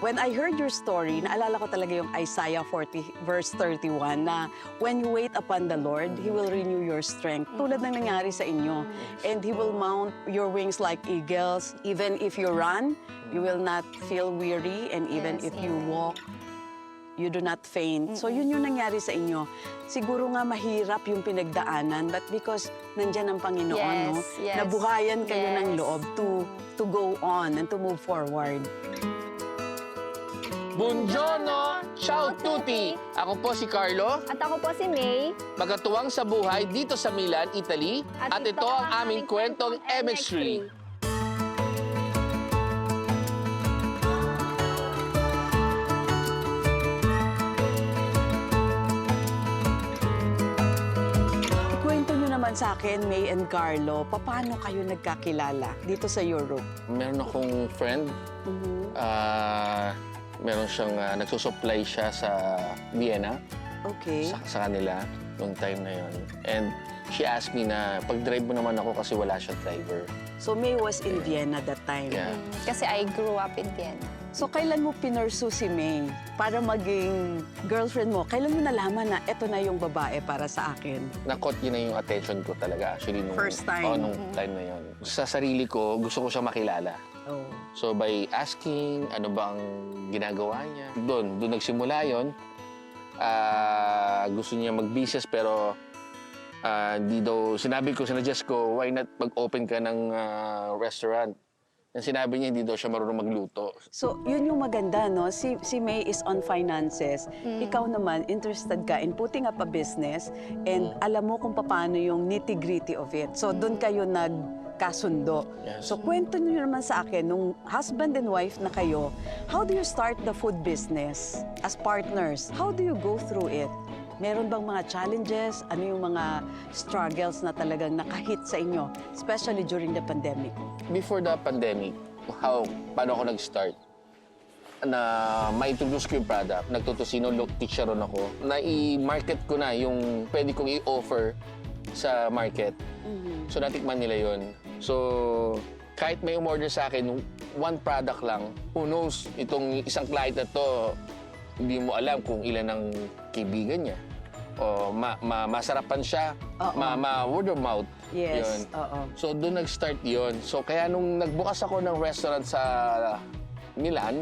When I heard your story, naalala ko talaga yung Isaiah 40 verse 31 na when you wait upon the Lord, He will renew your strength. Tulad ng nangyari sa inyo. And He will mount your wings like eagles. Even if you run, you will not feel weary. And even if you walk, you do not faint. So yun yung nangyari sa inyo. Siguro nga mahirap yung pinagdaanan, but because nandyan ang Panginoon, no? Nabuhayan kayo ng loob to go on and to move forward. Buongiorno! Ciao tutti! Ako po si Carlo. At ako po si May. Magkatuwang sa buhay dito sa Milan, Italy. At ito ang aming kwentong MX3. Kwento nyo naman sa akin, May and Carlo, paano kayo nagkakilala dito sa Europe? Meron akong friend. Meron siyang nagsusupply siya sa Vienna. Okay. Sa kanila nung time na yon. And she asked me na pag-drive mo naman ako kasi wala siyang driver. So May was in Vienna that time. Yeah. Kasi I grew up in Vienna. So kailan mo pinursu si May para maging girlfriend mo? Kailan mo nalaman na eto na yung babae para sa akin? Nakot yun na yung attention ko talaga actually nung First time. nung time na yon. Sa sarili ko, gusto ko siya makilala. Oh. So by asking ano ba ang ginagawa niya, doon nagsimula yon. Gusto niya mag-business pero hindi daw, sinabi ko, sinuggest ko, why not mag-open ka ng restaurant? Yung sinabi niya, hindi daw siya marunong magluto. So, yun yung maganda, no? Si May is on finances. Ikaw naman, interested ka in putting up a business and alam mo kung paano yung nitty-gritty of it. So, doon kayo nagkasundo. Yes. So, kwento niyo naman sa akin, nung husband and wife na kayo, how do you start the food business as partners? How do you go through it? Meron bang mga challenges? Ano yung mga struggles na talagang nakahit sa inyo, especially during the pandemic? Before the pandemic, paano ako nag-start? Na ma-introduce ko yung product, nagtutusino, teacheron ako, na i-market ko na yung pwede kong i-offer sa market. So natikman nila yon. So kahit may umorder sa akin, one product lang, who knows, itong isang client na to, hindi mo alam kung ilan ang kaibigan niya. O masarapan siya, word of mouth. Yes, Yun. oo. So doon nag-start yon. So kaya nung nagbukas ako ng restaurant sa Milan,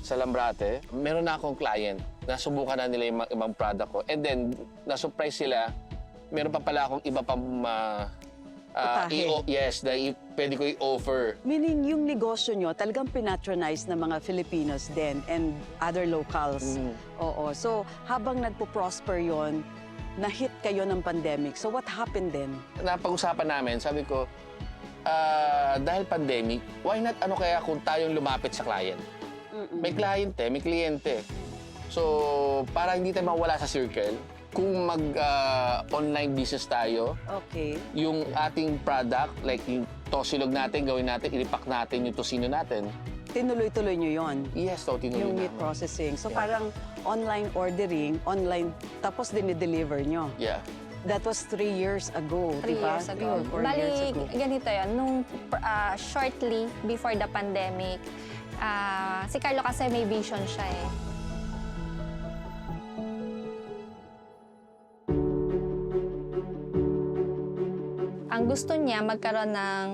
sa Lambrate, meron na akong client. Nasubukan na nila yung ibang product ko. And then, na-surprise sila, meron pa pala akong iba pang pwede ko i-offer. Meaning, yung negosyo nyo talagang pinatronize ng mga Filipinos din and other locals. Oo. So, habang nagpo-prosper yon, na-hit kayo ng pandemic. So, what happened then? Napag-usapan namin, sabi ko, dahil pandemic, why not kaya kung tayong lumapit sa client? May kliyente, may kliyente. So, para hindi tayo mawala sa circle, kung mag-online business tayo, Okay. yung ating product, like yung tosilog natin, gawin natin, ilipak natin yung tosino natin. Tinuloy-tuloy nyo yon. Yes, tinuloy Yung meat namin. processing. So, parang online ordering, online, tapos dinideliver nyo. Yeah. That was 3 years ago, 3 di ba? years ago. 3 or 4 years Bali, ago. ganito yun. Nung shortly before the pandemic, si Carlo kasi may vision siya eh. Ang gusto niya magkaroon ng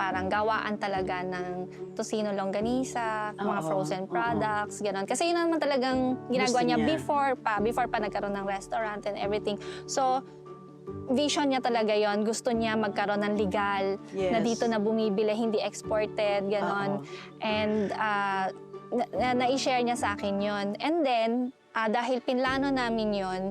parang gawaan talaga ng tocino longganisa, mga Oo, frozen oo. products, gano'n. Kasi yun naman talagang ginagawa Gusto niya niya. before pa nagkaroon ng restaurant and everything. So, vision niya talaga yon. Gusto niya magkaroon ng legal na Yes. dito na bumibili, hindi exported, gano'n. Oo. And na-share niya sa akin yon. And then, dahil pinlano namin yon,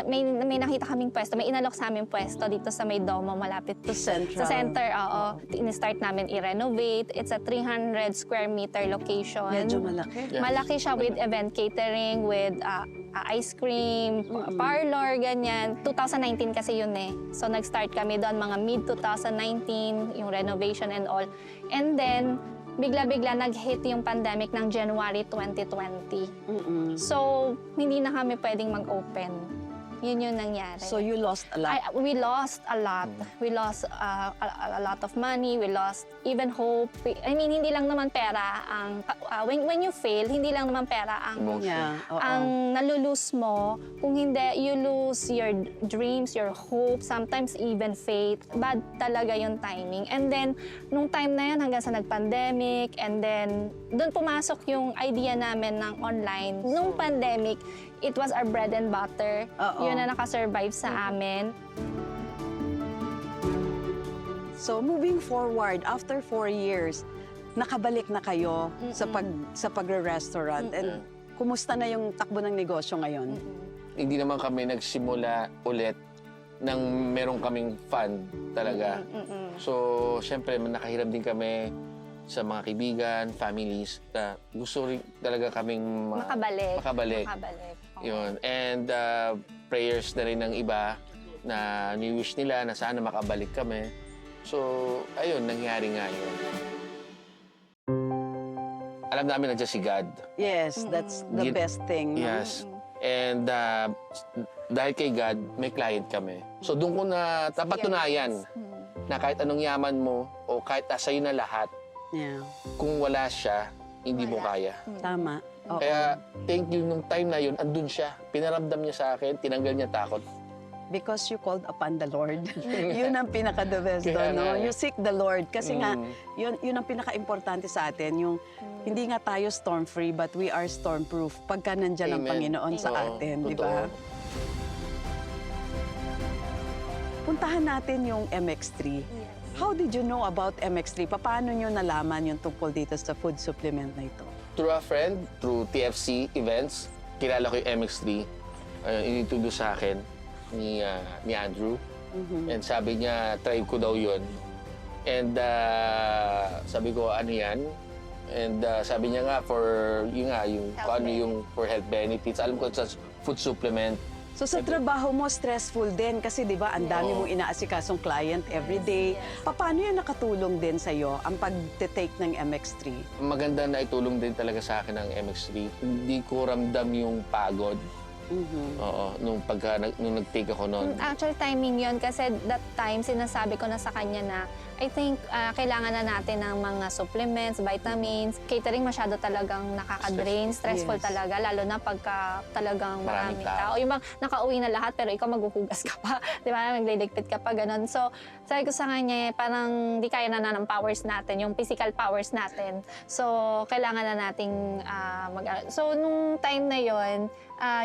may nakita kaming pwesto, may inalok sa aming pwesto dito sa may Domo, malapit to Central. sa center. Oo. In-start namin i-renovate. It's a 300 square meter location. Medyo malaki. Yeah. Malaki siya with event catering, with ice cream, parlor, ganyan. 2019 kasi yun eh. So nag-start kami doon mga mid-2019, yung renovation and all. And then, bigla-bigla nag-hit yung pandemic ng January 2020. So, hindi na kami pwedeng mag-open. Yun yung nangyari. So you lost a lot. We lost a lot. We lost a lot of money. We lost even hope. I mean, hindi lang naman pera ang when you fail, hindi lang naman pera ang Emotion. Yeah, oo. ang nalulus mo. Kung hindi, you lose your dreams, your hope, sometimes even faith. Bad talaga yung timing. And then, nung time na yun, hanggang sa nag-pandemic, and then, doon pumasok yung idea namin ng online. Nung pandemic, it was our bread and butter. Oo. Yun na nakasurvive sa amin. So moving forward, after 4 years, nakabalik na kayo sa pagre-restaurant. And kumusta na yung takbo ng negosyo ngayon? Hindi naman kami nagsimula ulit nang meron kaming fund talaga. So, syempre, nakahirap din kami sa mga kaibigan, families, na gusto rin talaga kaming Makabalik. makabalik. Oo. Yun. And prayers na rin ng iba na ni-wish nila na sana makabalik kami. So, ayun, nangyari nga yun. Alam namin nandiyan si God. Yes, that's the best thing. no? Yes. And dahil kay God, may client kami. So doon ko na napatunayan na kahit anong yaman mo o kahit sa'yo na lahat, Yeah, kung wala siya, hindi mo Wala. kaya. tama. Oo. Kaya thank you nung time na yun, andun siya. Pinaramdam niya sa akin, tinanggal niya takot. Because you called upon the Lord. Yun ang pinaka-the best Kaya doon, no? nga eh. You seek the Lord. Kasi nga, yun ang pinaka-importante sa atin. Yung hindi nga tayo storm-free, but we are storm-proof pagka nandyan ang Amen. Panginoon sa Oo, atin, di totoo. ba? Puntahan natin yung MX3. How did you know about MX3? Paano nyo nalaman yung tungkol dito sa food supplement na ito? Through a friend, through TFC events, kilala ko yung MX3. Inintroduce sa akin ni Andrew. And sabi niya, try ko daw yun. And sabi ko, ano yan? And sabi niya nga, yung Health for health benefits. Alam ko, sa food supplement. So sa trabaho mo, stressful din kasi di ba ang dami Oo. mong inaasikasong client every day. Paano yan nakatulong din sa'yo ang pag-take ng MX3? Maganda na itulong din talaga sa akin ang MX3. Hindi ko ramdam yung pagod. Oo, nung nag-take ako noon. Actual timing yon kasi that time sinasabi ko na sa kanya na I think kailangan na natin ng mga supplements, vitamins. Catering masyado talagang nakaka-drain, stressful Yes. talaga, lalo na pagka talagang Maraming maraming tao. tao. Yung bang nakauwi na lahat pero ikaw maghuhugas ka pa, di ba? Nagliligpit ka pa, ganun. So, sabi ko sa kanya, parang di kaya na ng powers natin, yung physical powers natin. So, kailangan na nating So, nung time na yon,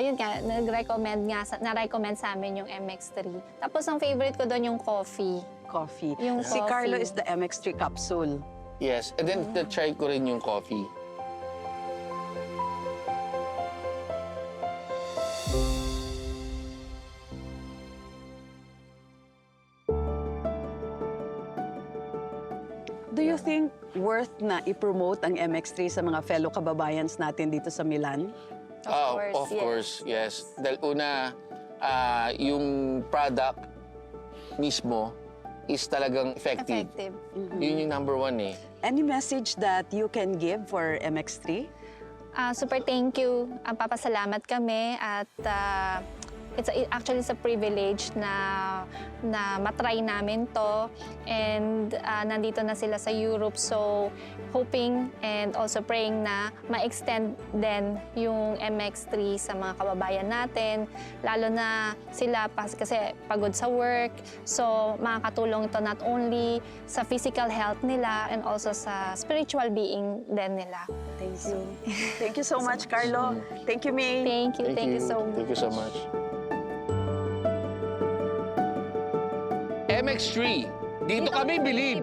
yun nga, na-recommend sa amin yung MX3. Tapos, ang favorite ko doon yung coffee. Coffee. Yung Si coffee. Carlo is the MX3 capsule. Yes, and then na-try ko rin yung coffee. Do you think worth na i-promote ang MX3 sa mga fellow kababayans natin dito sa Milan? Of course, yes. Dahil una, yung product mismo is talagang effective. Effective. Yun yung number one eh. Any message that you can give for MX3? Super thank you. Papasalamat kami at actually it's a privilege na matry namin to and nandito na sila sa Europe, so hoping and also praying na ma-extend din yung MX3 sa mga kababayan natin, lalo na sila kasi pagod sa work, so makakatulong ito not only sa physical health nila and also sa spiritual being din nila. Thank you. Thank you so much, Carlo. Thank you, May. Thank you so much. Thank you so much. MX3, dito kami believe.